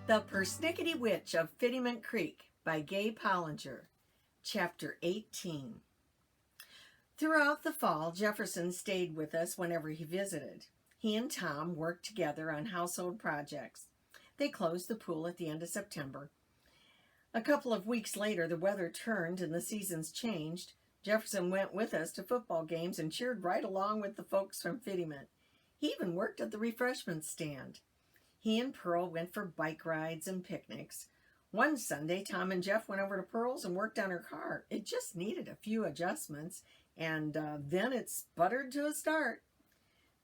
The Persnickety Witch of Fiddyment Creek by Gaye Pollinger, Chapter 18. Throughout the fall, Jefferson stayed with us whenever he visited. He and Tom worked together on household projects. They closed the pool at the end of September. A couple of weeks later, the weather turned and the seasons changed. Jefferson went with us to football games and cheered right along with the folks from Fiddyment. He even worked at the refreshment stand. He and Pearl went for bike rides and picnics. One Sunday, Tom and Jeff went over to Pearl's and worked on her car. It just needed a few adjustments, and then it sputtered to a start.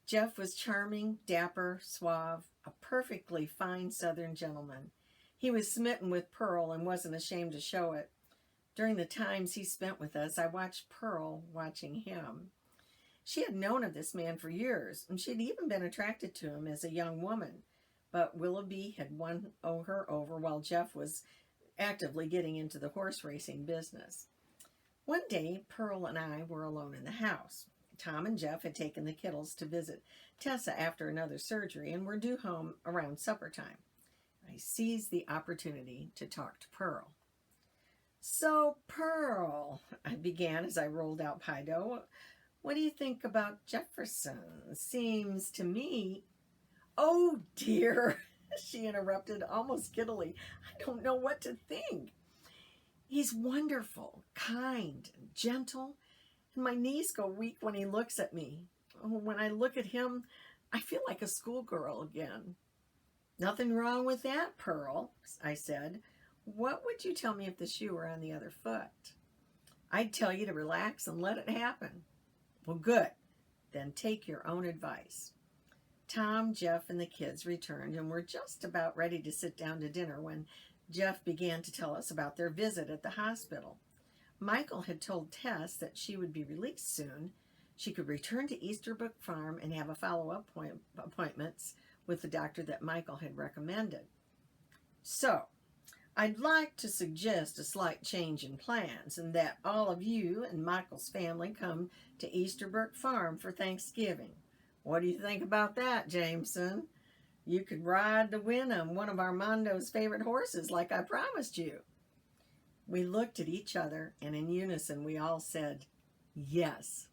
Jeff was charming, dapper, suave, a perfectly fine Southern gentleman. He was smitten with Pearl and wasn't ashamed to show it. During the times he spent with us, I watched Pearl watching him. She had known of this man for years, and she'd even been attracted to him as a young woman. But Willoughby had won her over while Jeff was actively getting into the horse racing business. One day, Pearl and I were alone in the house. Tom and Jeff had taken the Kittles to visit Tessa after another surgery and were due home around supper time. I seized the opportunity to talk to Pearl. "So, Pearl," I began as I rolled out pie dough, "what do you think about Jefferson? Seems to me—" "Oh, dear," she interrupted almost giddily. "I don't know what to think. He's wonderful, kind, and gentle, and my knees go weak when he looks at me. Oh, when I look at him, I feel like a schoolgirl again." "Nothing wrong with that, Pearl," I said. "What would you tell me if the shoe were on the other foot?" "I'd tell you to relax and let it happen." "Well, good. Then take your own advice." Tom, Jeff, and the kids returned and were just about ready to sit down to dinner when Jeff began to tell us about their visit at the hospital. Michael had told Tess that she would be released soon. She could return to Easterbrook Farm and have a follow-up appointments with the doctor that Michael had recommended. "So, I'd like to suggest a slight change in plans and that all of you and Michael's family come to Easterbrook Farm for Thanksgiving. What do you think about that, Jameson? You could ride to win on one of Armando's favorite horses like I promised you." We looked at each other, and in unison we all said, "Yes."